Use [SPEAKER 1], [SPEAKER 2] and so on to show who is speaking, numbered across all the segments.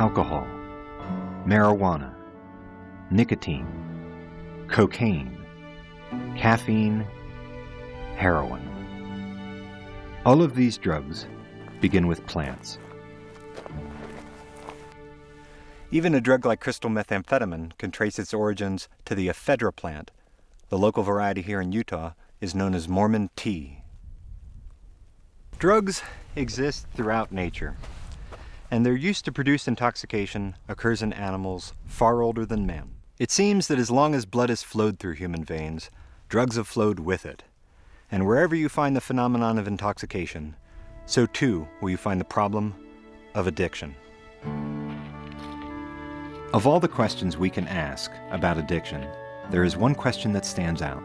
[SPEAKER 1] alcohol, marijuana, nicotine, cocaine, caffeine, heroin. All of these drugs begin with plants.
[SPEAKER 2] Even a drug like crystal methamphetamine can trace its origins to the ephedra plant. The local variety here in Utah is known as Mormon tea. Drugs exist throughout nature, and their use to produce intoxication occurs in animals far older than man. It seems that as long as blood has flowed through human veins, drugs have flowed with it. And wherever you find the phenomenon of intoxication, so too will you find the problem of addiction. Of all the questions we can ask about addiction, there is one question that stands out.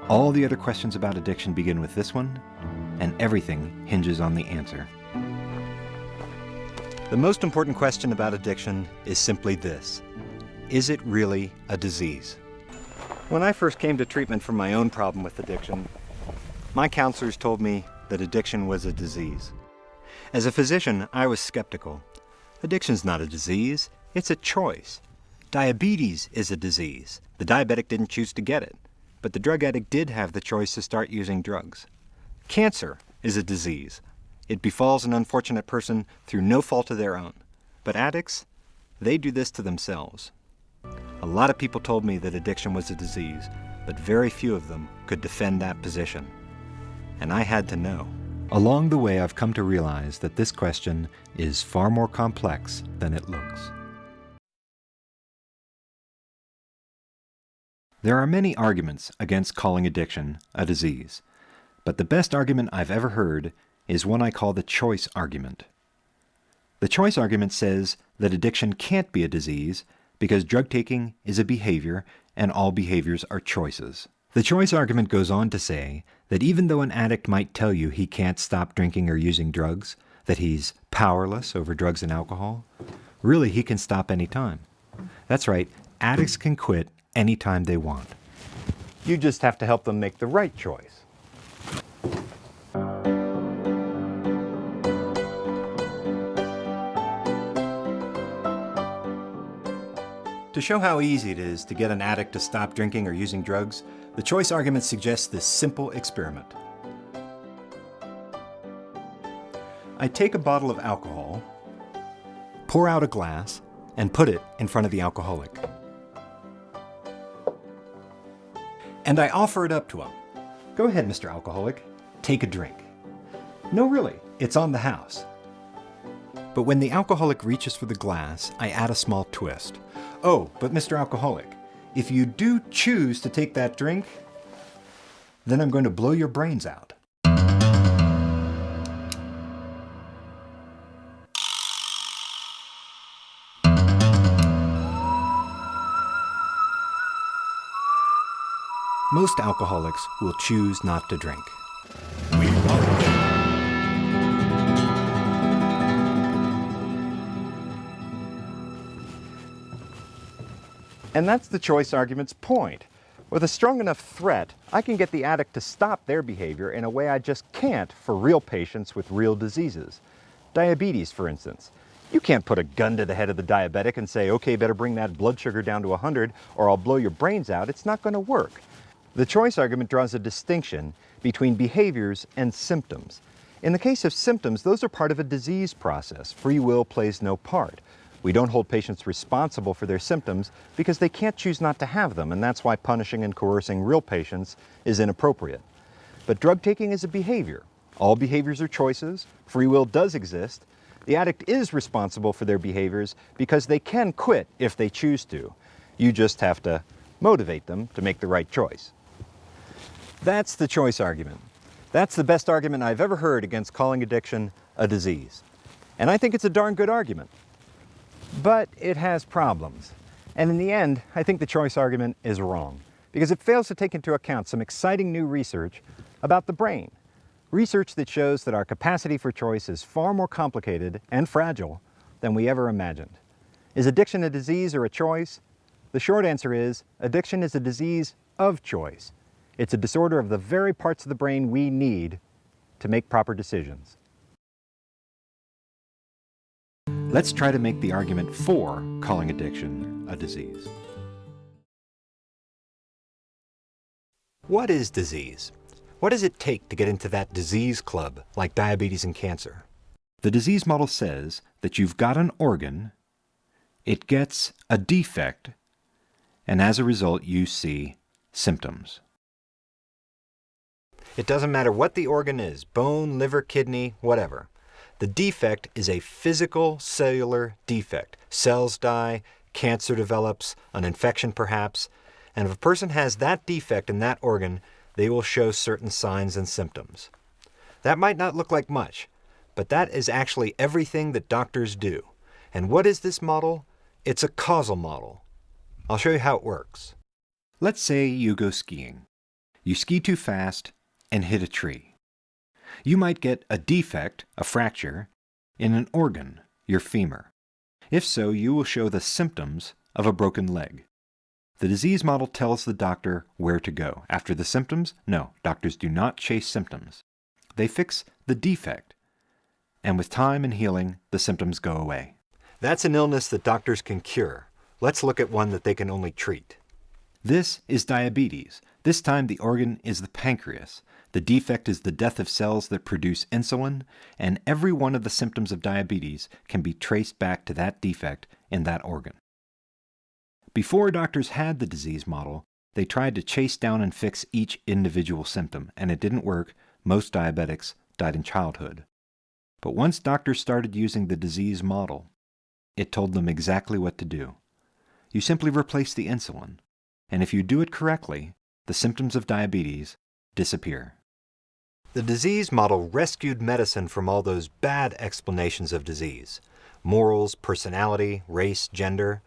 [SPEAKER 2] All the other questions about addiction begin with this one, and everything hinges on the answer. The most important question about addiction is simply this: is it really a disease? When I first came to treatment for my own problem with addiction, my counselors told me that addiction was a disease. As a physician, I was skeptical. Addiction's not a disease, it's a choice. Diabetes is a disease. The diabetic didn't choose to get it, but the drug addict did have the choice to start using drugs. Cancer is a disease. It befalls an unfortunate person through no fault of their own. But addicts, they do this to themselves. A lot of people told me that addiction was a disease, but very few of them could defend that position. And I had to know. Along the way, I've come to realize that this question is far more complex than it looks. There are many arguments against calling addiction a disease, but the best argument I've ever heard is one I call the choice argument. The choice argument says that addiction can't be a disease because drug taking is a behavior and all behaviors are choices. The choice argument goes on to say that even though an addict might tell you he can't stop drinking or using drugs, that he's powerless over drugs and alcohol, really he can stop anytime. That's right, addicts can quit anytime they want. You just have to help them make the right choice. To show how easy it is to get an addict to stop drinking or using drugs, the choice argument suggests this simple experiment. I take a bottle of alcohol, pour out a glass, and put it in front of the alcoholic. And I offer it up to him. Go ahead, Mr. Alcoholic, take a drink. No, really, it's on the house. But when the alcoholic reaches for the glass, I add a small twist. Oh, but Mr. Alcoholic, if you do choose to take that drink, then I'm going to blow your brains out. Most alcoholics will choose not to drink. And that's the choice argument's point. With a strong enough threat, I can get the addict to stop their behavior in a way I just can't for real patients with real diseases. Diabetes, for instance. You can't put a gun to the head of the diabetic and say, okay, better bring that blood sugar down to 100 or I'll blow your brains out. It's not going to work. The choice argument draws a distinction between behaviors and symptoms. In the case of symptoms, those are part of a disease process. Free will plays no part. We don't hold patients responsible for their symptoms because they can't choose not to have them, and that's why punishing and coercing real patients is inappropriate. But drug taking is a behavior. All behaviors are choices. Free will does exist. The addict is responsible for their behaviors because they can quit if they choose to. You just have to motivate them to make the right choice. That's the choice argument. That's the best argument I've ever heard against calling addiction a disease. And I think it's a darn good argument. But it has problems. And in the end, I think the choice argument is wrong because it fails to take into account some exciting new research about the brain. Research that shows that our capacity for choice is far more complicated and fragile than we ever imagined. Is addiction a disease or a choice? The short answer is addiction is a disease of choice. It's a disorder of the very parts of the brain we need to make proper decisions.
[SPEAKER 1] Let's try to make the argument for calling addiction a disease.
[SPEAKER 2] What is disease? What does it take to get into that disease club, like diabetes and cancer?
[SPEAKER 1] The disease model says that you've got an organ, it gets a defect, and as a result you see symptoms.
[SPEAKER 2] It doesn't matter what the organ is, bone, liver, kidney, whatever. The defect is a physical cellular defect. Cells die, cancer develops, an infection perhaps, and if a person has that defect in that organ, they will show certain signs and symptoms. That might not look like much, but that is actually everything that doctors do. And what is this model? It's a causal model. I'll show you how it works.
[SPEAKER 1] Let's say you go skiing. You ski too fast and hit a tree. You might get a defect, a fracture, in an organ, your femur. If so, you will show the symptoms of a broken leg. The disease model tells the doctor where to go. After the symptoms, no, doctors do not chase symptoms. They fix the defect, and with time and healing, the symptoms go away.
[SPEAKER 2] That's an illness that doctors can cure. Let's look at one that they can only treat.
[SPEAKER 1] This is diabetes. This time the organ is the pancreas. The defect is the death of cells that produce insulin, and every one of the symptoms of diabetes can be traced back to that defect in that organ. Before doctors had the disease model, they tried to chase down and fix each individual symptom, and it didn't work. Most diabetics died in childhood. But once doctors started using the disease model, it told them exactly what to do. You simply replace the insulin, and if you do it correctly, the symptoms of diabetes disappear.
[SPEAKER 2] The disease model rescued medicine from all those bad explanations of disease: morals, personality, race, gender.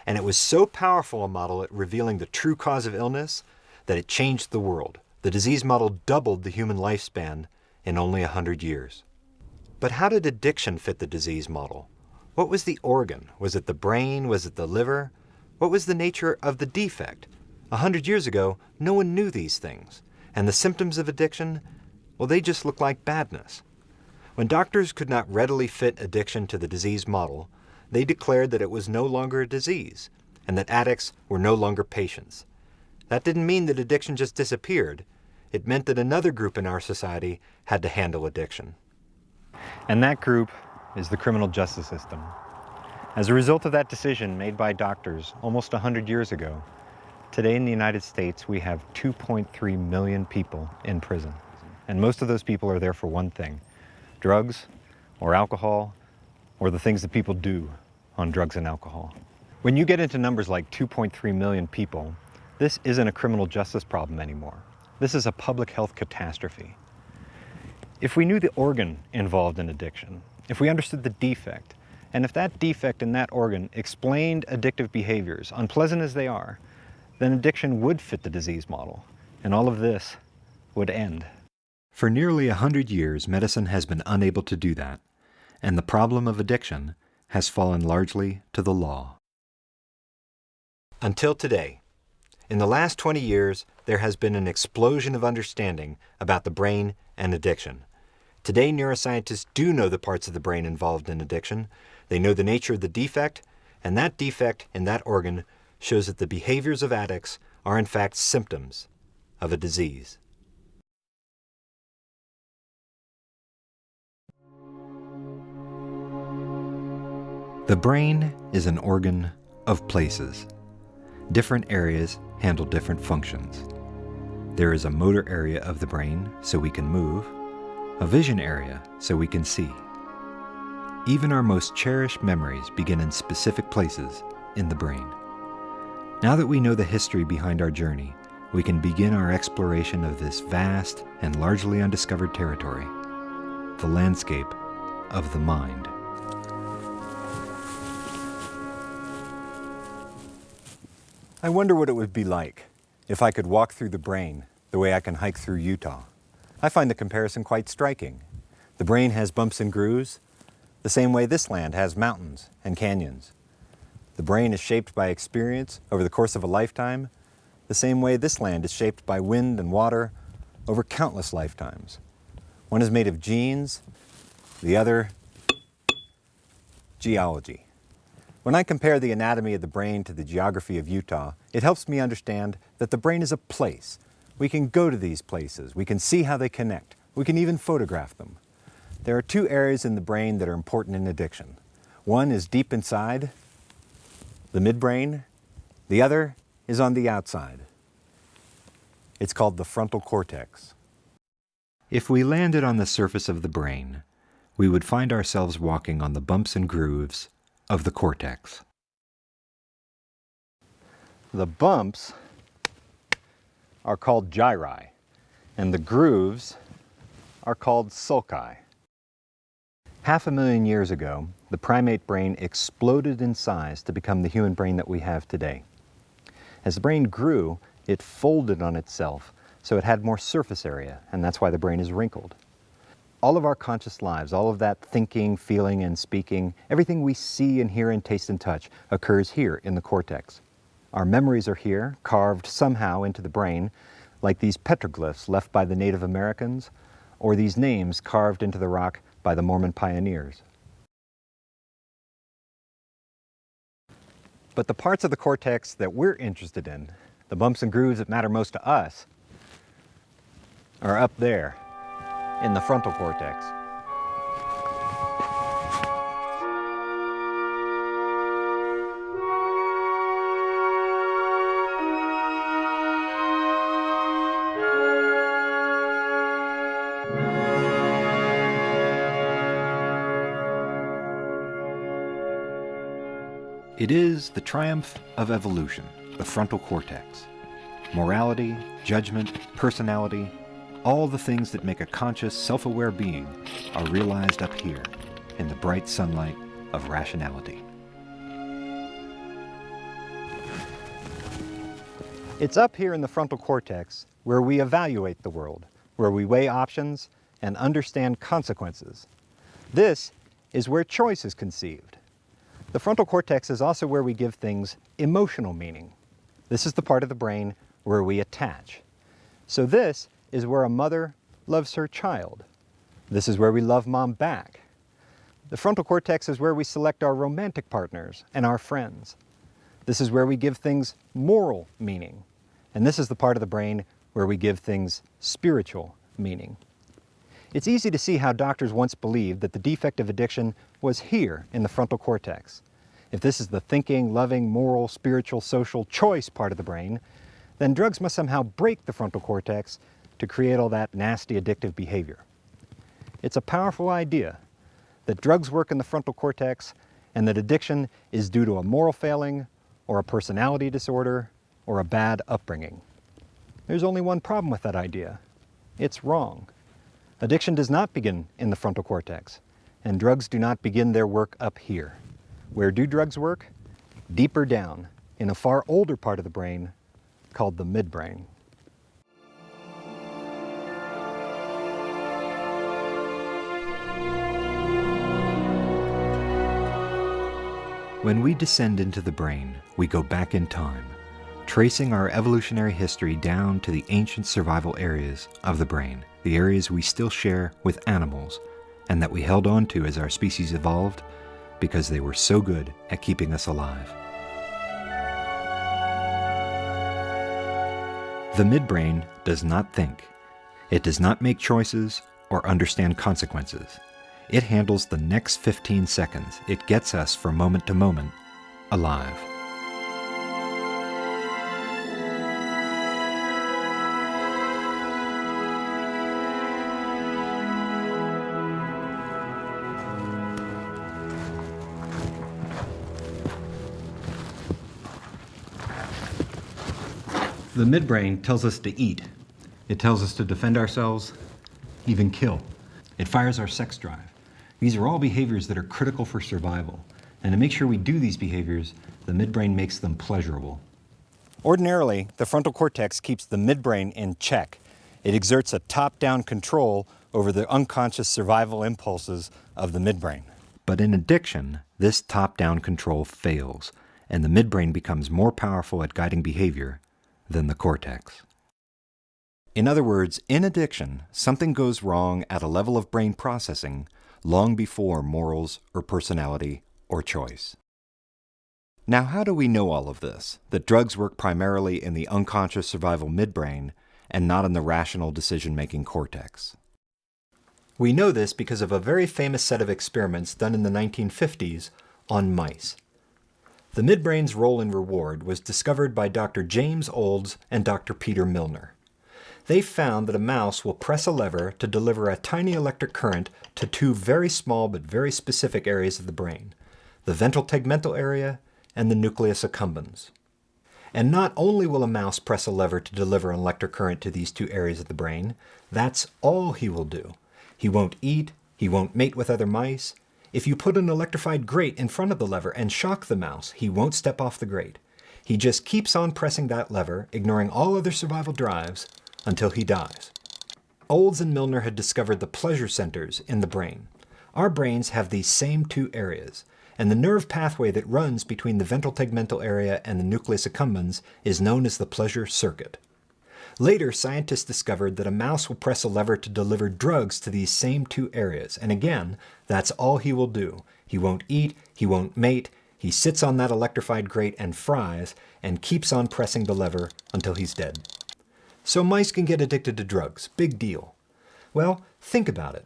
[SPEAKER 2] And it was so powerful a model at revealing the true cause of illness that it changed the world. The disease model doubled the human lifespan in only 100 years. But how did addiction fit the disease model? What was the organ? Was it the brain? Was it the liver? What was the nature of the defect? 100 years ago, no one knew these things. And the symptoms of addiction, well, they just looked like badness. When doctors could not readily fit addiction to the disease model, they declared that it was no longer a disease, and that addicts were no longer patients. That didn't mean that addiction just disappeared. It meant that another group in our society had to handle addiction.
[SPEAKER 3] And that group is the criminal justice system. As a result of that decision made by doctors almost 100 years ago, today in the United States we have 2.3 million people in prison. And most of those people are there for one thing: drugs or alcohol, or the things that people do on drugs and alcohol. When you get into numbers like 2.3 million people, this isn't a criminal justice problem anymore. This is a public health catastrophe. If we knew the organ involved in addiction, if we understood the defect, and if that defect in that organ explained addictive behaviors, unpleasant as they are, then addiction would fit the disease model, and all of this would end.
[SPEAKER 1] For nearly 100 years, medicine has been unable to do that, and the problem of addiction has fallen largely to the law.
[SPEAKER 2] Until today. In the last 20 years, there has been an explosion of understanding about the brain and addiction. Today, neuroscientists do know the parts of the brain involved in addiction. They know the nature of the defect, and that defect in that organ shows that the behaviors of addicts are in fact symptoms of a disease.
[SPEAKER 1] The brain is an organ of places. Different areas handle different functions. There is a motor area of the brain so we can move, a vision area so we can see. Even our most cherished memories begin in specific places in the brain. Now that we know the history behind our journey, we can begin our exploration of this vast and largely undiscovered territory, the landscape of the mind.
[SPEAKER 2] I wonder what it would be like if I could walk through the brain the way I can hike through Utah. I find the comparison quite striking. The brain has bumps and grooves, the same way this land has mountains and canyons. The brain is shaped by experience over the course of a lifetime, the same way this land is shaped by wind and water over countless lifetimes. One is made of genes, the other Geology. When I compare the anatomy of the brain to the geography of Utah, it helps me understand that the brain is a place. We can go to these places, we can see how they connect, we can even photograph them. There are two areas in the brain that are important in addiction. One is deep inside, the midbrain. The other is on the outside. It's called the frontal cortex.
[SPEAKER 1] If we landed on the surface of the brain, we would find ourselves walking on the bumps and grooves of the cortex.
[SPEAKER 2] The bumps are called gyri, and the grooves are called sulci. 500,000 years ago, the primate brain exploded in size to become the human brain that we have today. As the brain grew, it folded on itself, so it had more surface area, and that's why the brain is wrinkled. All of our conscious lives, all of that thinking, feeling, and speaking, everything we see and hear and taste and touch occurs here in the cortex. Our memories are here, carved somehow into the brain, like these petroglyphs left by the Native Americans, or these names carved into the rock by the Mormon pioneers. But the parts of the cortex that we're interested in, the bumps and grooves that matter most to us, are up there in the frontal cortex.
[SPEAKER 1] It is the triumph of evolution, the frontal cortex. Morality, judgment, personality, all the things that make a conscious, self-aware being are realized up here in the bright sunlight of rationality.
[SPEAKER 2] It's up here in the frontal cortex where we evaluate the world, where we weigh options and understand consequences. This is where choice is conceived. The frontal cortex is also where we give things emotional meaning. This is the part of the brain where we attach. So this is where a mother loves her child. This is where we love mom back. The frontal cortex is where we select our romantic partners and our friends. This is where we give things moral meaning. And this is the part of the brain where we give things spiritual meaning. It's easy to see how doctors once believed that the defect of addiction was here in the frontal cortex. If this is the thinking, loving, moral, spiritual, social choice part of the brain, then drugs must somehow break the frontal cortex to create all that nasty addictive behavior. It's a powerful idea that drugs work in the frontal cortex and that addiction is due to a moral failing or a personality disorder or a bad upbringing. There's only one problem with that idea. It's wrong. Addiction does not begin in the frontal cortex, and drugs do not begin their work up here. Where do drugs work? Deeper down, in a far older part of the brain called the midbrain.
[SPEAKER 1] When we descend into the brain, we go back in time, tracing our evolutionary history down to the ancient survival areas of the brain, the areas we still share with animals, and that we held on to as our species evolved because they were so good at keeping us alive. The midbrain does not think. It does not make choices or understand consequences. It handles the next 15 seconds. It gets us from moment to moment alive.
[SPEAKER 3] The midbrain tells us to eat. It tells us to defend ourselves, even kill. It fires our sex drive. These are all behaviors that are critical for survival. And to make sure we do these behaviors, the midbrain makes them pleasurable.
[SPEAKER 2] Ordinarily, the frontal cortex keeps the midbrain in check. It exerts a top-down control over the unconscious survival impulses of the midbrain.
[SPEAKER 1] But in addiction, this top-down control fails, and the midbrain becomes more powerful at guiding behavior than the cortex. In other words, in addiction, something goes wrong at a level of brain processing long before morals or personality or choice. Now, how do we know all of this? That drugs work primarily in the unconscious survival midbrain and not in the rational decision-making cortex? We know this because of a very famous set of experiments done in the 1950s on mice. The midbrain's role in reward was discovered by Dr. James Olds and Dr. Peter Milner. They found that a mouse will press a lever to deliver a tiny electric current to two very small but very specific areas of the brain, the ventral tegmental area and the nucleus accumbens. And not only will a mouse press a lever to deliver an electric current to these two areas of the brain, that's all he will do. He won't eat, he won't mate with other mice. If you put an electrified grate in front of the lever and shock the mouse, he won't step off the grate. He just keeps on pressing that lever, ignoring all other survival drives, until he dies. Olds and Milner had discovered the pleasure centers in the brain. Our brains have these same two areas, and the nerve pathway that runs between the ventral tegmental area and the nucleus accumbens is known as the pleasure circuit. Later, scientists discovered that a mouse will press a lever to deliver drugs to these same two areas, and again, that's all he will do. He won't eat, he won't mate, he sits on that electrified grate and fries, and keeps on pressing the lever until he's dead. So mice can get addicted to drugs. Big deal. Well, think about it.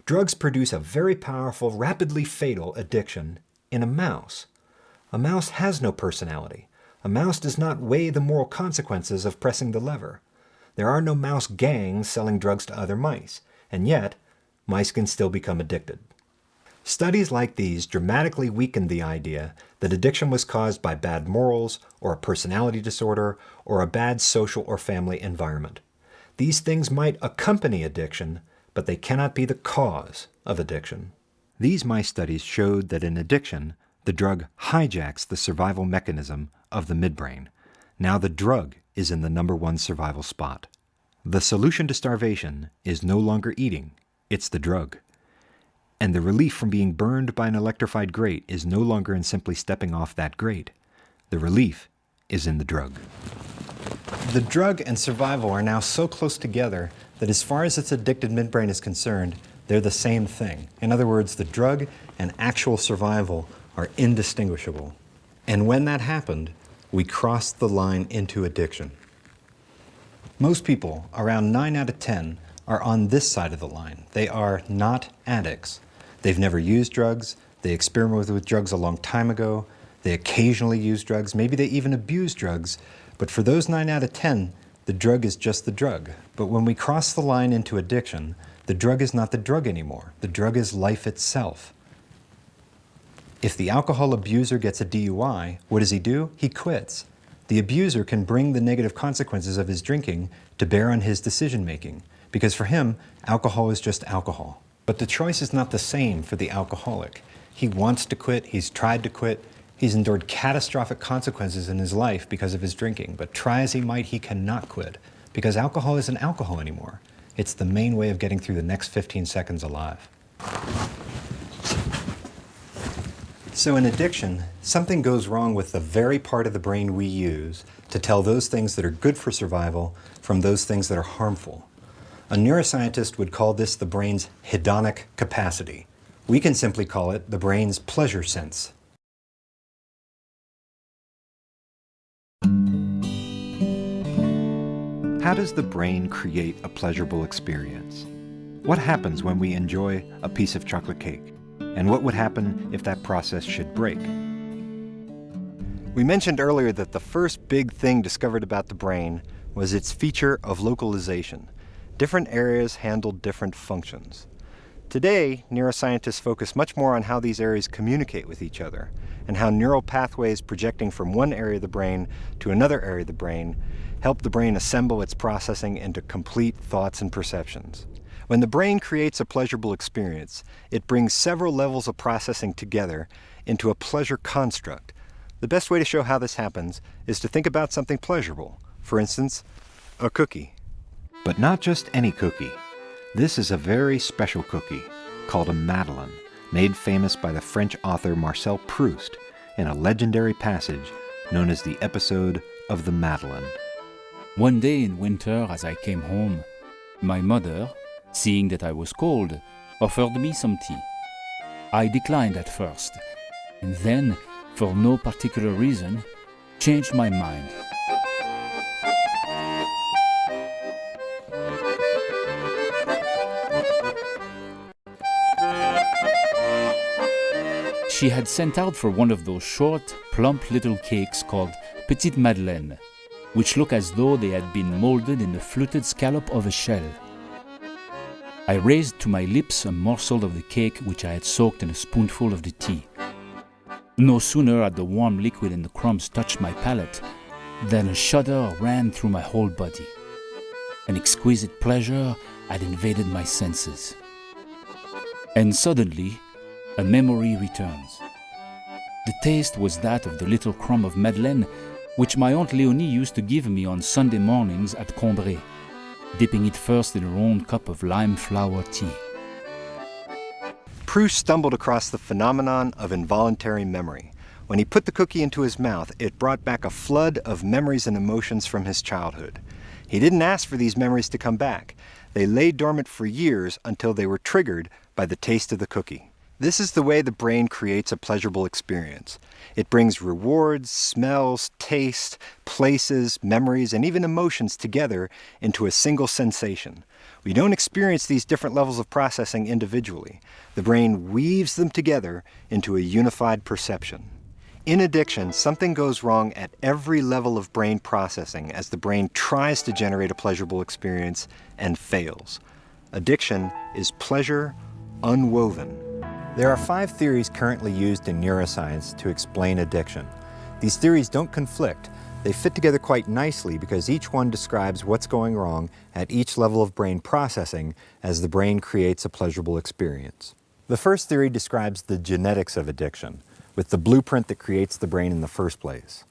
[SPEAKER 1] Drugs produce a very powerful, rapidly fatal addiction in a mouse. A mouse has no personality. A mouse does not weigh the moral consequences of pressing the lever. There are no mouse gangs selling drugs to other mice, and yet, mice can still become addicted. Studies like these dramatically weakened the idea that addiction was caused by bad morals, or a personality disorder, or a bad social or family environment. These things might accompany addiction, but they cannot be the cause of addiction. These mice studies showed that in addiction, the drug hijacks the survival mechanism of the midbrain. Now the drug is in the #1 survival spot. The solution to starvation is no longer eating, it's the drug. And the relief from being burned by an electrified grate is no longer in simply stepping off that grate. The relief is in the drug. The drug and survival are now so close together that as far as its addicted midbrain is concerned, they're the same thing. In other words, the drug and actual survival are indistinguishable. And when that happened, we crossed the line into addiction. Most people, around 9 out of 10, are on this side of the line. They are not addicts. They've never used drugs, they experimented with drugs a long time ago, they occasionally use drugs, maybe they even abuse drugs, but for those 9 out of 10, the drug is just the drug. But when we cross the line into addiction, the drug is not the drug anymore. The drug is life itself. If the alcohol abuser gets a DUI, what does he do? He quits. The abuser can bring the negative consequences of his drinking to bear on his decision-making, because for him, alcohol is just alcohol. But the choice is not the same for the alcoholic. He wants to quit, he's tried to quit, he's endured catastrophic consequences in his life because of his drinking, but try as he might, he cannot quit, because alcohol isn't alcohol anymore. It's the main way of getting through the next 15 seconds alive. So in addiction, something goes wrong with the very part of the brain we use to tell those things that are good for survival from those things that are harmful. A neuroscientist would call this the brain's hedonic capacity. We can simply call it the brain's pleasure sense. How does the brain create a pleasurable experience? What happens when we enjoy a piece of chocolate cake? And what would happen if that process should break? We mentioned earlier that the first big thing discovered about the brain was its feature of localization. Different areas handled different functions. Today, neuroscientists focus much more on how these areas communicate with each other and how neural pathways projecting from one area of the brain to another area of the brain help the brain assemble its processing into complete thoughts and perceptions. When the brain creates a pleasurable experience, it brings several levels of processing together into a pleasure construct. The best way to show how this happens is to think about something pleasurable. For instance, a cookie. But not just any cookie. This is a very special cookie called a madeleine, made famous by the French author Marcel Proust in a legendary passage known as the episode of the Madeleine.
[SPEAKER 4] One day in winter, as I came home, my mother, seeing that I was cold, offered me some tea. I declined at first, and then, for no particular reason, changed my mind. She had sent out for one of those short, plump little cakes called Petite Madeleine, which look as though they had been molded in the fluted scallop of a shell. I raised to my lips a morsel of the cake which I had soaked in a spoonful of the tea. No sooner had the warm liquid in the crumbs touched my palate than a shudder ran through my whole body. An exquisite pleasure had invaded my senses. And suddenly, a memory returns. The taste was that of the little crumb of Madeleine which my Aunt Léonie used to give me on Sunday mornings at Combray, dipping it first in her own cup of lime flower tea.
[SPEAKER 1] Proust stumbled across the phenomenon of involuntary memory. When he put the cookie into his mouth, it brought back a flood of memories and emotions from his childhood. He didn't ask for these memories to come back. They lay dormant for years until they were triggered by the taste of the cookie. This is the way the brain creates a pleasurable experience. It brings rewards, smells, taste, places, memories, and even emotions together into a single sensation. We don't experience these different levels of processing individually. The brain weaves them together into a unified perception. In addiction, something goes wrong at every level of brain processing as the brain tries to generate a pleasurable experience and fails. Addiction is pleasure unwoven. There are 5 theories currently used in neuroscience to explain addiction. These theories don't conflict. They fit together quite nicely because each one describes what's going wrong at each level of brain processing as the brain creates a pleasurable experience. The first theory describes the genetics of addiction, with the blueprint that creates the brain in the first place.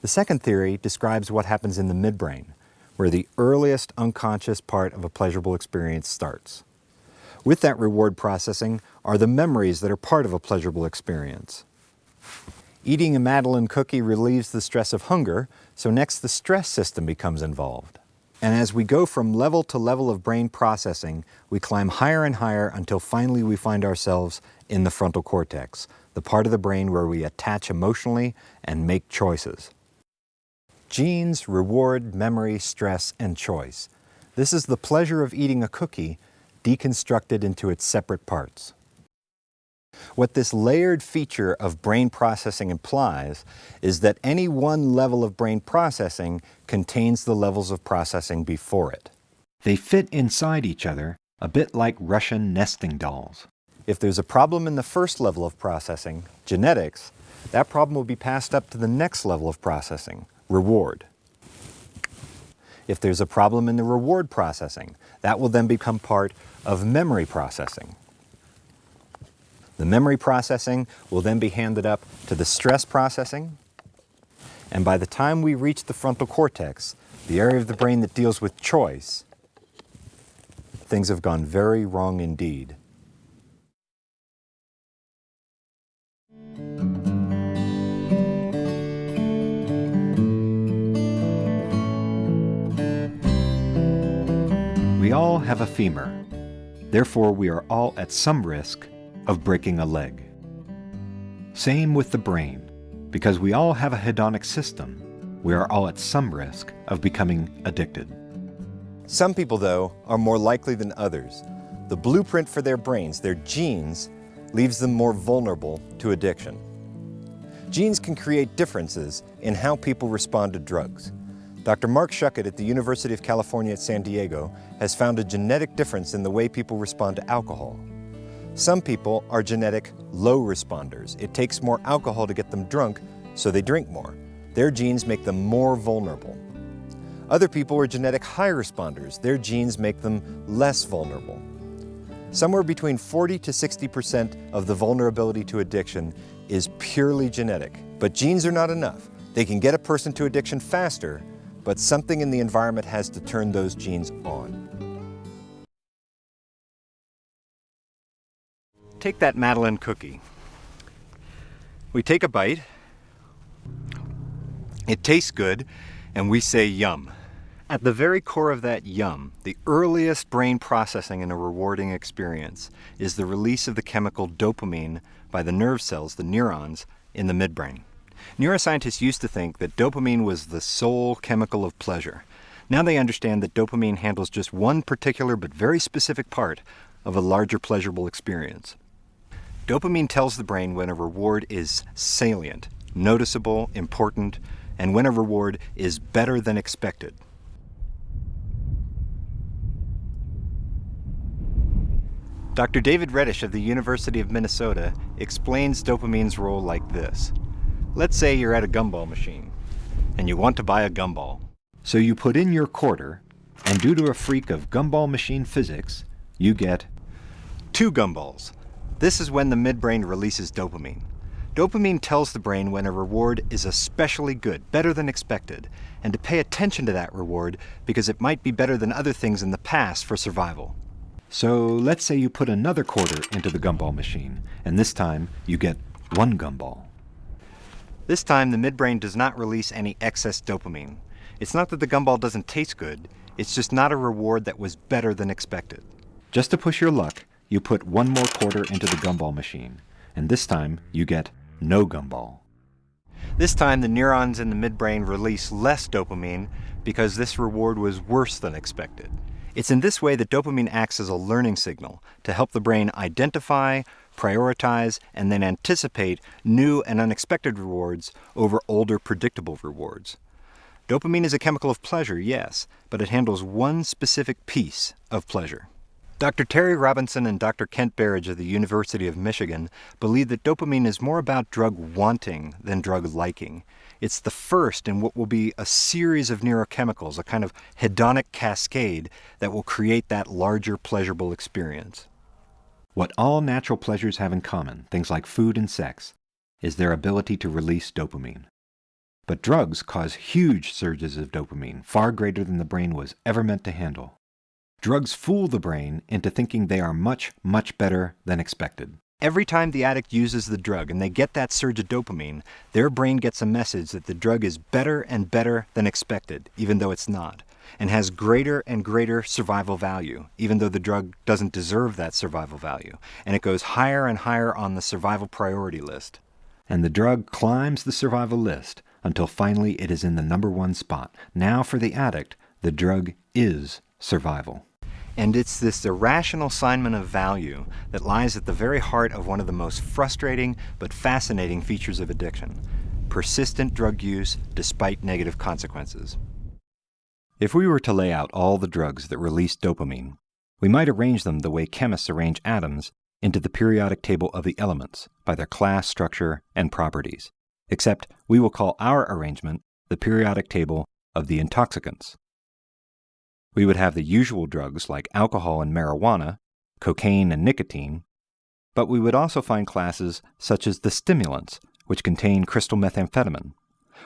[SPEAKER 1] The second theory describes what happens in the midbrain, where the earliest unconscious part of a pleasurable experience starts. With that reward processing are the memories that are part of a pleasurable experience. Eating a Madeleine cookie relieves the stress of hunger, so next the stress system becomes involved. And as we go from level to level of brain processing, we climb higher and higher until finally we find ourselves in the frontal cortex, the part of the brain where we attach emotionally and make choices. Genes, reward, memory, stress, and choice. This is the pleasure of eating a cookie deconstructed into its separate parts. What this layered feature of brain processing implies is that any one level of brain processing contains the levels of processing before it. They fit inside each other, a bit like Russian nesting dolls. If there's a problem in the first level of processing, genetics, that problem will be passed up to the next level of processing, reward. If there's a problem in the reward processing, that will then become part of memory processing. The memory processing will then be handed up to the stress processing, and by the time we reach the frontal cortex, the area of the brain that deals with choice, things have gone very wrong indeed. We all have a femur. Therefore, we are all at some risk of breaking a leg. Same with the brain. Because we all have a hedonic system, we are all at some risk of becoming addicted. Some people, though, are more likely than others. The blueprint for their brains, their genes, leaves them more vulnerable to addiction. Genes can create differences in how people respond to drugs. Dr. Mark Schuckett at the University of California at San Diego has found a genetic difference in the way people respond to alcohol. Some people are genetic low responders. It takes more alcohol to get them drunk, so they drink more. Their genes make them more vulnerable. Other people are genetic high responders. Their genes make them less vulnerable. Somewhere between 40 to 60% of the vulnerability to addiction is purely genetic. But genes are not enough. They can get a person to addiction faster, but something in the environment has to turn those genes on. Take that Madeleine cookie. We take a bite, it tastes good, and we say yum.
[SPEAKER 3] At the very core of that yum, the earliest brain processing in a rewarding experience, is the release of the chemical dopamine by the nerve cells, the neurons, in the midbrain. Neuroscientists used to think that dopamine was the sole chemical of pleasure. Now they understand that dopamine handles just one particular but very specific part of a larger pleasurable experience. Dopamine tells the brain when a reward is salient, noticeable, important, and when a reward is better than expected. Dr. David Reddish of the University of Minnesota explains dopamine's role like this. Let's say you're at a gumball machine, and you want to buy a gumball.
[SPEAKER 1] So you put in your quarter, and due to a freak of gumball machine physics, you get
[SPEAKER 3] 2 gumballs. This is when the midbrain releases dopamine. Dopamine tells the brain when a reward is especially good, better than expected, and to pay attention to that reward because it might be better than other things in the past for survival.
[SPEAKER 1] So let's say you put another quarter into the gumball machine, and this time you get 1 gumball.
[SPEAKER 3] This time the midbrain does not release any excess dopamine. It's not that the gumball doesn't taste good, it's just not a reward that was better than expected.
[SPEAKER 1] Just to push your luck, you put 1 more quarter into the gumball machine, and this time you get no gumball.
[SPEAKER 3] This time the neurons in the midbrain release less dopamine because this reward was worse than expected. It's in this way that dopamine acts as a learning signal to help the brain identify, prioritize, and then anticipate new and unexpected rewards over older predictable rewards. Dopamine is a chemical of pleasure, yes, but it handles one specific piece of pleasure. Dr. Terry Robinson and Dr. Kent Berridge of the University of Michigan believe that dopamine is more about drug wanting than drug liking. It's the first in what will be a series of neurochemicals, a kind of hedonic cascade that will create that larger pleasurable experience.
[SPEAKER 1] What all natural pleasures have in common, things like food and sex, is their ability to release dopamine. But drugs cause huge surges of dopamine, far greater than the brain was ever meant to handle. Drugs fool the brain into thinking they are much, much better than expected.
[SPEAKER 3] Every time the addict uses the drug and they get that surge of dopamine, their brain gets a message that the drug is better and better than expected, even though it's not, and has greater and greater survival value, even though the drug doesn't deserve that survival value, and it goes higher and higher on the survival priority list.
[SPEAKER 1] And the drug climbs the survival list until finally it is in the number 1 spot. Now for the addict, the drug is survival.
[SPEAKER 3] And it's this irrational assignment of value that lies at the very heart of one of the most frustrating but fascinating features of addiction: persistent drug use despite negative consequences.
[SPEAKER 1] If we were to lay out all the drugs that release dopamine, we might arrange them the way chemists arrange atoms into the periodic table of the elements by their class, structure, and properties, except we will call our arrangement the periodic table of the intoxicants. We would have the usual drugs like alcohol and marijuana, cocaine and nicotine, but we would also find classes such as the stimulants, which contain crystal methamphetamine,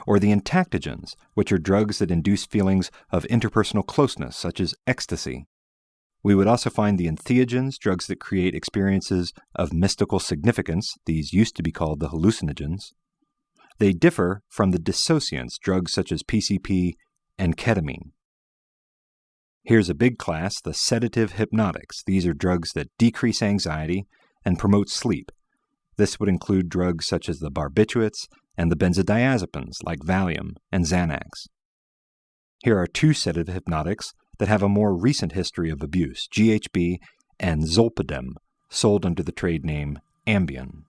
[SPEAKER 1] or the entactogens, which are drugs that induce feelings of interpersonal closeness, such as ecstasy. We would also find the entheogens, drugs that create experiences of mystical significance. These used to be called the hallucinogens. They differ from the dissociants, drugs such as PCP and ketamine. Here's a big class, the sedative hypnotics. These are drugs that decrease anxiety and promote sleep. This would include drugs such as the barbiturates and the benzodiazepines like Valium and Xanax. Here are 2 sedative hypnotics that have a more recent history of abuse, GHB and Zolpidem, sold under the trade name Ambien.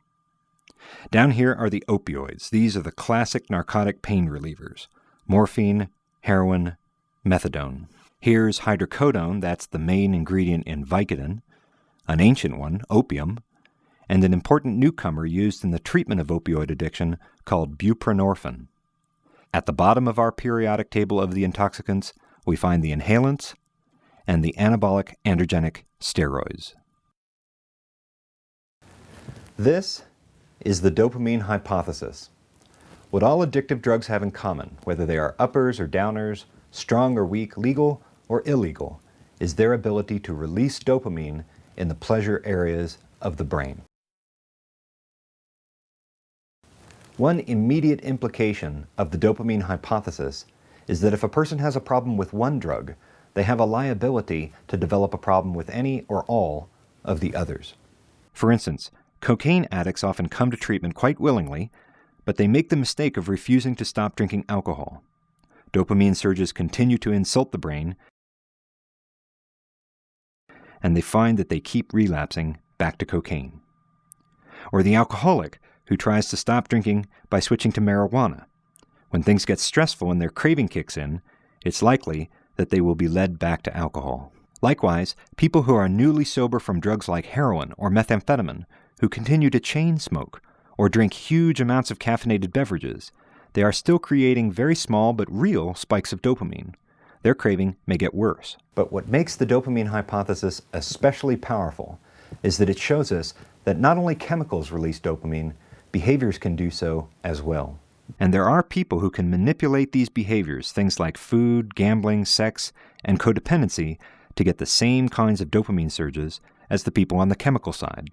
[SPEAKER 1] Down here are the opioids. These are the classic narcotic pain relievers: morphine, heroin, methadone. Here's hydrocodone, that's the main ingredient in Vicodin, an ancient one, opium, and an important newcomer used in the treatment of opioid addiction called buprenorphine. At the bottom of our periodic table of the intoxicants, we find the inhalants and the anabolic androgenic steroids.
[SPEAKER 2] This is the dopamine hypothesis. What all addictive drugs have in common, whether they are uppers or downers, strong or weak, legal or illegal, is their ability to release dopamine in the pleasure areas of the brain. One immediate implication of the dopamine hypothesis
[SPEAKER 1] is that if a person has a problem with one drug, they have a liability to develop a problem with any or all of the others. For instance, cocaine addicts often come to treatment quite willingly, but they make the mistake of refusing to stop drinking alcohol. Dopamine surges continue to insult the brain, and they find that they keep relapsing back to cocaine. Or the alcoholic who tries to stop drinking by switching to marijuana. When things get stressful and their craving kicks in, it's likely that they will be led back to alcohol. Likewise, people who are newly sober from drugs like heroin or methamphetamine, who continue to chain smoke or drink huge amounts of caffeinated beverages, they are still creating very small but real spikes of dopamine. Their craving may get worse. But what makes the dopamine hypothesis especially powerful is that it shows us that not only chemicals release dopamine, behaviors can do so as well. And there are people who can manipulate these behaviors, things like food, gambling, sex, and codependency, to get the same kinds of dopamine surges as the people on the chemical side.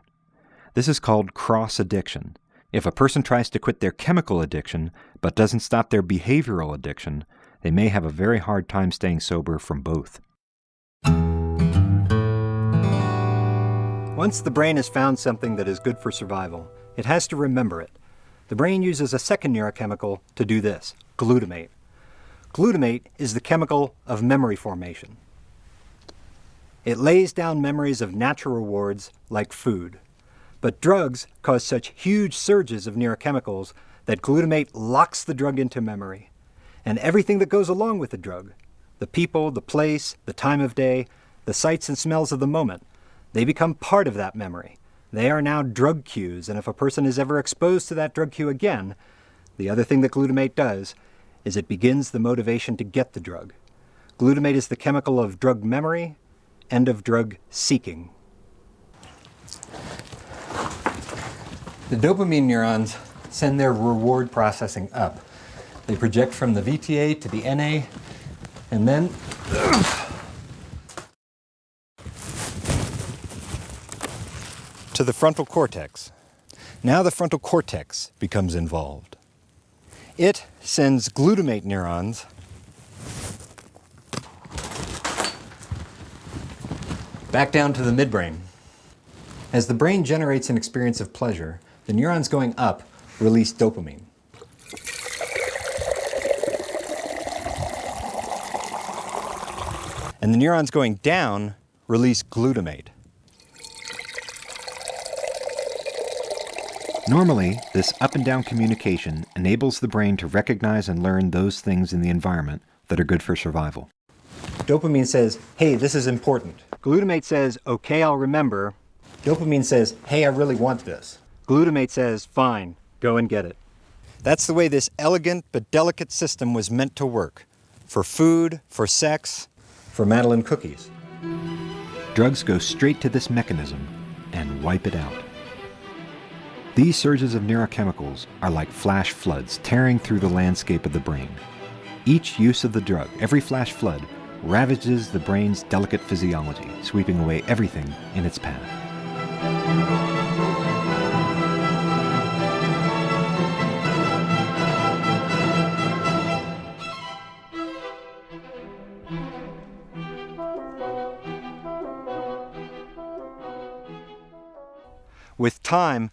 [SPEAKER 1] This is called cross-addiction. If a person tries to quit their chemical addiction but doesn't stop their behavioral addiction, they may have a very hard time staying sober from both.
[SPEAKER 3] Once the brain has found something that is good for survival, it has to remember it. The brain uses a second neurochemical to do this, glutamate. Glutamate is the chemical of memory formation. It lays down memories of natural rewards like food. But drugs cause such huge surges of neurochemicals that glutamate locks the drug into memory. And everything that goes along with the drug, the people, the place, the time of day, the sights and smells of the moment, they become part of that memory. They are now drug cues, and if a person is ever exposed to that drug cue again, the other thing that glutamate does is it begins the motivation to get the drug. Glutamate is the chemical of drug memory and of drug seeking. The dopamine neurons send their reward processing up. They project from the VTA to the NA, and then to the frontal cortex. Now the frontal cortex becomes involved. It sends glutamate neurons back down to the midbrain. As the brain generates an experience of pleasure, the neurons going up release dopamine. And the neurons going down release glutamate.
[SPEAKER 1] Normally, this up and down communication enables the brain to recognize and learn those things in the environment that are good for survival.
[SPEAKER 3] Dopamine says, hey, this is important. Glutamate says, okay, I'll remember. Dopamine says, hey, I really want this. Glutamate says, fine, go and get it. That's the way this elegant but delicate system was meant to work. For food, for sex, for Madeline cookies.
[SPEAKER 1] Drugs go straight to this mechanism and wipe it out. These surges of neurochemicals are like flash floods tearing through the landscape of the brain. Each use of the drug, every flash flood, ravages the brain's delicate physiology, sweeping away everything in its path.
[SPEAKER 3] With time,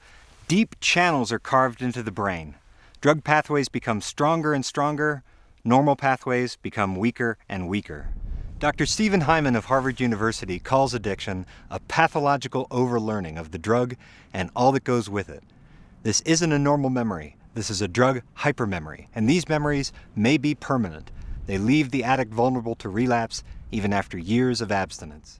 [SPEAKER 3] deep channels are carved into the brain. Drug pathways become stronger and stronger. Normal pathways become weaker and weaker. Dr. Stephen Hyman of Harvard University calls addiction a pathological overlearning of the drug and all that goes with it. This isn't a normal memory. This is a drug hypermemory, and these memories may be permanent. They leave the addict vulnerable to relapse even after years of abstinence.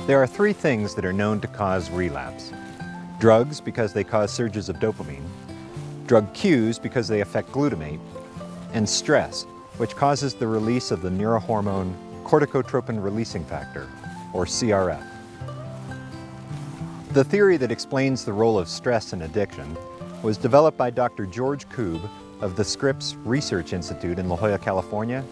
[SPEAKER 2] There are three things that are known to cause relapse. Drugs, because they cause surges of dopamine, drug cues, because they affect glutamate, and stress, which causes the release of the neurohormone corticotropin releasing factor, or CRF. The theory that explains the role of stress in addiction was developed by Dr. George Koob of the Scripps Research Institute in La Jolla, California,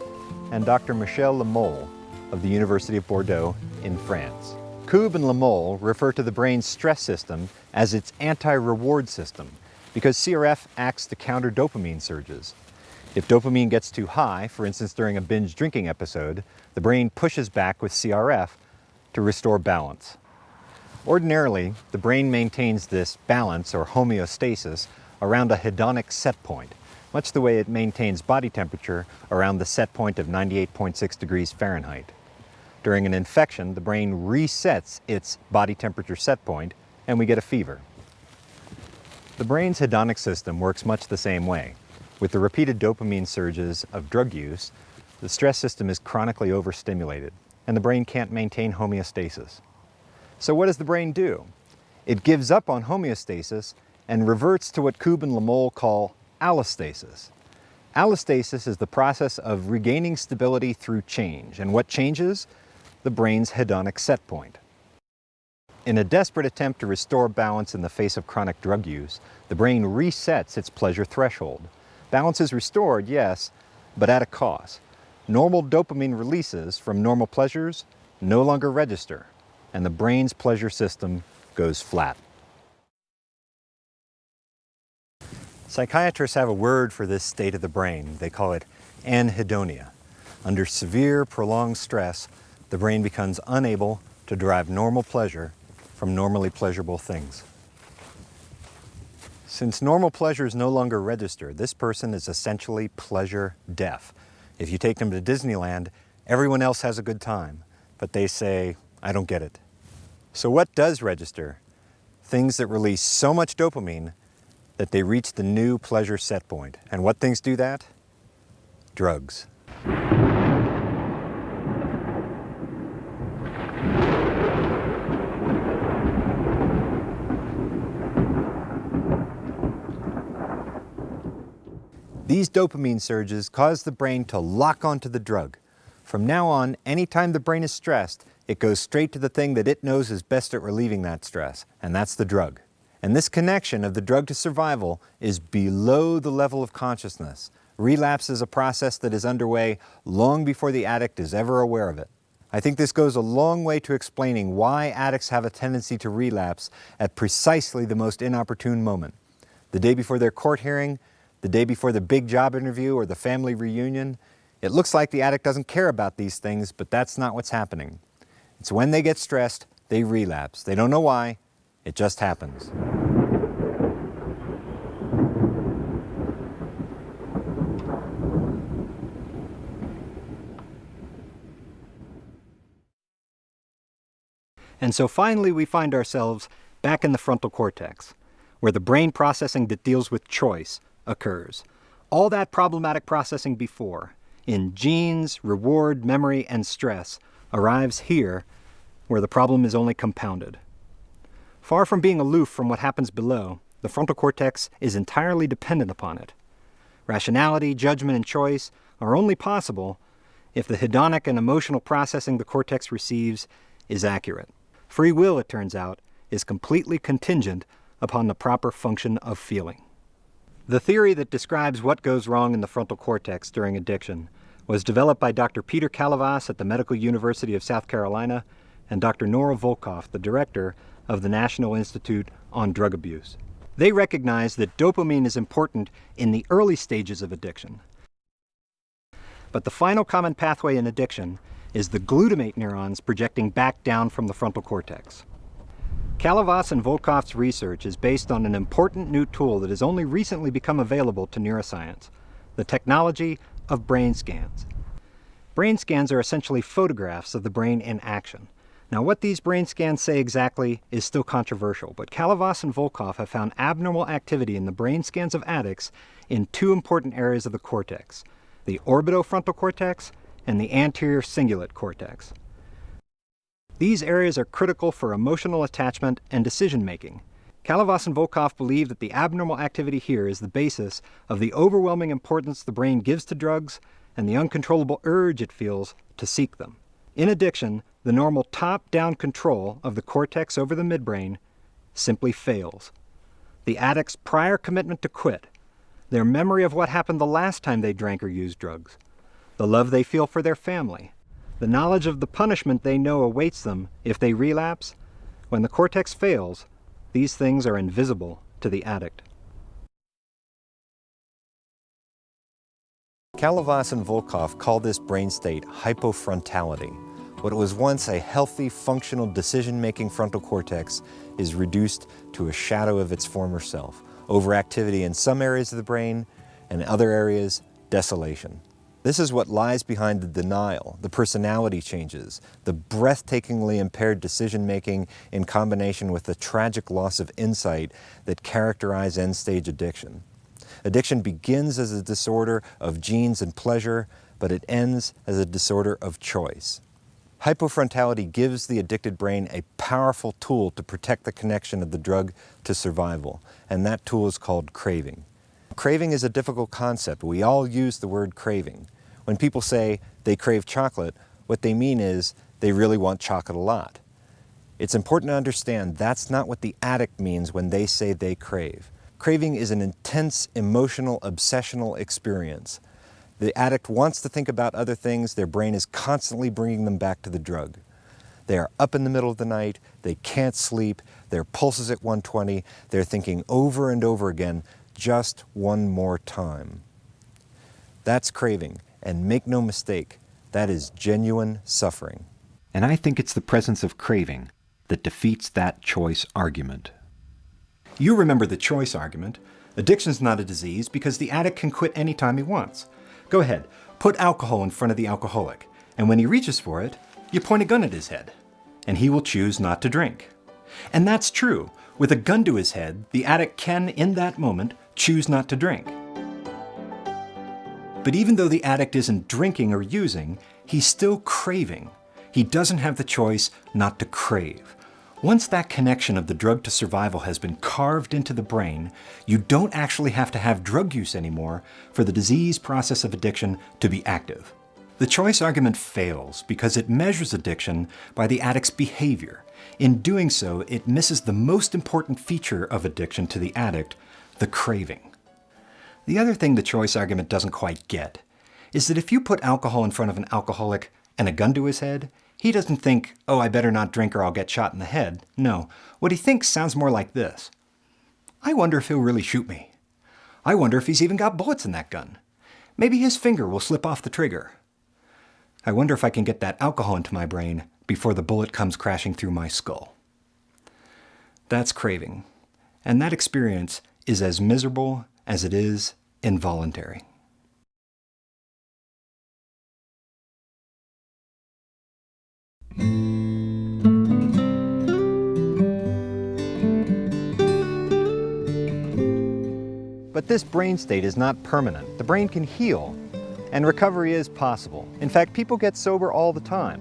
[SPEAKER 2] and Dr. Michel Le Mole of the University of Bordeaux in France. Koob and Lamole refer to the brain's stress system as its anti-reward system because CRF acts to counter dopamine surges. If dopamine gets too high, for instance during a binge drinking episode, the brain pushes back with CRF to restore balance. Ordinarily, the brain maintains this balance or homeostasis around a hedonic set point, much the way it maintains body temperature around the set point of 98.6 degrees Fahrenheit. During an infection, the brain resets its body temperature set point and we get a fever. The brain's hedonic system works much the same way. With the repeated dopamine surges of drug use, the stress system is chronically overstimulated and the brain can't maintain homeostasis. So what does the brain do? It gives up on homeostasis and reverts to what Koob and Lamole call allostasis. Allostasis is the process of regaining stability through change. And what changes? The brain's hedonic set point. In a desperate attempt to restore balance in the face of chronic drug use, the brain resets its pleasure threshold. Balance is restored, yes, but at a cost. Normal dopamine releases from normal pleasures no longer register, and the brain's pleasure system goes flat. Psychiatrists have a word for this state of the brain. They call it anhedonia. Under severe, prolonged stress, the brain becomes unable to derive normal pleasure from normally pleasurable things. Since normal pleasures no longer register, this person is essentially pleasure deaf. If you take them to Disneyland, everyone else has a good time, but they say, I don't get it. So what does register? Things that release so much dopamine that they reach the new pleasure set point. And what things do that? Drugs. These dopamine surges cause the brain to lock onto the drug. From now on, anytime the brain is stressed, it goes straight to the thing that it knows is best at relieving that stress, and that's the drug. And this connection of the drug to survival is below the level of consciousness. Relapse is a process that is underway long before the addict is ever aware of it. I think this goes a long way to explaining why addicts have a tendency to relapse at precisely the most inopportune moment. The day before their court hearing, the day before the big job interview or the family reunion. It looks like the addict doesn't care about these things, but that's not what's happening. It's when they get stressed, they relapse. They don't know why, it just happens.
[SPEAKER 1] And so finally we find ourselves back in the frontal cortex, where the brain processing that deals with choice occurs. All that problematic processing before, in genes, reward, memory, and stress, arrives here, where the problem is only compounded. Far from being aloof from what happens below, the frontal cortex is entirely dependent upon it. Rationality, judgment, and choice are only possible if the hedonic and emotional processing the cortex receives is accurate. Free will, it turns out, is completely contingent upon the proper function of feeling. The theory that describes what goes wrong in the frontal cortex during addiction was developed by Dr. Peter Kalavas at the Medical University of South Carolina and Dr. Nora Volkoff, the director of the National Institute on Drug Abuse. They recognize that dopamine is important in the early stages of addiction. But the final common pathway in addiction is the glutamate neurons projecting back down from the frontal cortex. Kalavas and Volkoff's research is based on an important new tool that has only recently become available to neuroscience, the technology of brain scans. Brain scans are essentially photographs of the brain in action. Now, what these brain scans say exactly is still controversial, but Kalavas and Volkoff have found abnormal activity in the brain scans of addicts in two important areas of the cortex, the orbitofrontal cortex and the anterior cingulate cortex. These areas are critical for emotional attachment and decision-making. Kalavas and Volkoff believe that the abnormal activity here is the basis of the overwhelming importance the brain gives to drugs and the uncontrollable urge it feels to seek them. In addiction, the normal top-down control of the cortex over the midbrain simply fails. The addict's prior commitment to quit, their memory of what happened the last time they drank or used drugs, the love they feel for their family,
[SPEAKER 2] the knowledge of the punishment they know awaits them if they relapse, when the cortex fails, these things are invisible to the addict. Kalavas and Volkov called this brain state hypofrontality. What was once a healthy, functional decision-making frontal cortex is reduced to a shadow of its former self. Overactivity in some areas of the brain, and in other areas, desolation. This is what lies behind the denial, the personality changes, the breathtakingly impaired decision-making in combination with the tragic loss of insight that characterize end-stage addiction. Addiction begins as a disorder of genes and pleasure, but it ends as a disorder of choice. Hypofrontality gives the addicted brain a powerful tool to protect the connection of the drug to survival, and that tool is called craving. Craving is a difficult concept. We all use the word craving. When people say they crave chocolate, what they mean is they really want chocolate a lot. It's important to understand that's not what the addict means when they say they crave. Craving is an intense, emotional, obsessional experience. The addict wants to think about other things. Their brain is constantly bringing them back to the drug. They are up in the middle of the night. They can't sleep. Their pulse is at 120. They're thinking over and over again, just one more time. That's craving, and make no mistake, that is genuine suffering.
[SPEAKER 1] And I think it's the presence of craving that defeats that choice argument.
[SPEAKER 5] You remember the choice argument. Addiction's not a disease because the addict can quit anytime he wants. Go ahead, put alcohol in front of the alcoholic, and when he reaches for it, you point a gun at his head, and he will choose not to drink. And that's true. With a gun to his head, the addict can, in that moment, choose not to drink. But even though the addict isn't drinking or using, he's still craving. He doesn't have the choice not to crave. Once that connection of the drug to survival has been carved into the brain, you don't actually have to have drug use anymore for the disease process of addiction to be active. The choice argument fails because it measures addiction by the addict's behavior. In doing so, it misses the most important feature of addiction to the addict, the craving. The other thing the choice argument doesn't quite get is that if you put alcohol in front of an alcoholic and a gun to his head, he doesn't think, oh, I better not drink or I'll get shot in the head. No, what he thinks sounds more like this. I wonder if he'll really shoot me. I wonder if he's even got bullets in that gun. Maybe his finger will slip off the trigger. I wonder if I can get that alcohol into my brain before the bullet comes crashing through my skull. That's craving. And that experience is as miserable as it is involuntary.
[SPEAKER 2] But this brain state is not permanent. The brain can heal, and recovery is possible. In fact, people get sober all the time.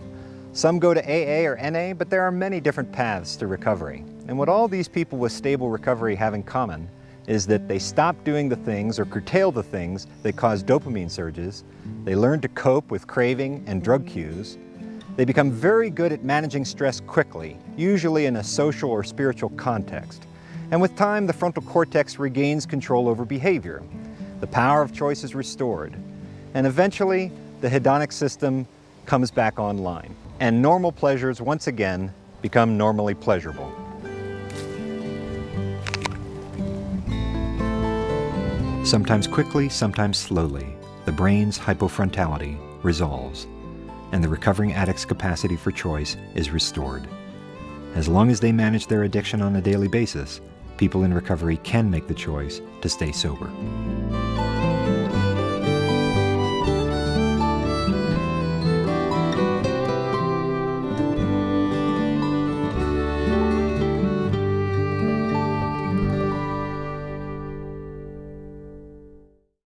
[SPEAKER 2] Some go to AA or NA, but there are many different paths to recovery. And what all these people with stable recovery have in common is that they stop doing the things or curtail the things that cause dopamine surges. They learn to cope with craving and drug cues. They become very good at managing stress quickly, usually in a social or spiritual context. And with time, the frontal cortex regains control over behavior. The power of choice is restored. And eventually, the hedonic system comes back online. And normal pleasures, once again, become normally pleasurable.
[SPEAKER 1] Sometimes quickly, sometimes slowly, the brain's hypofrontality resolves, and the recovering addict's capacity for choice is restored. As long as they manage their addiction on a daily basis, people in recovery can make the choice to stay sober.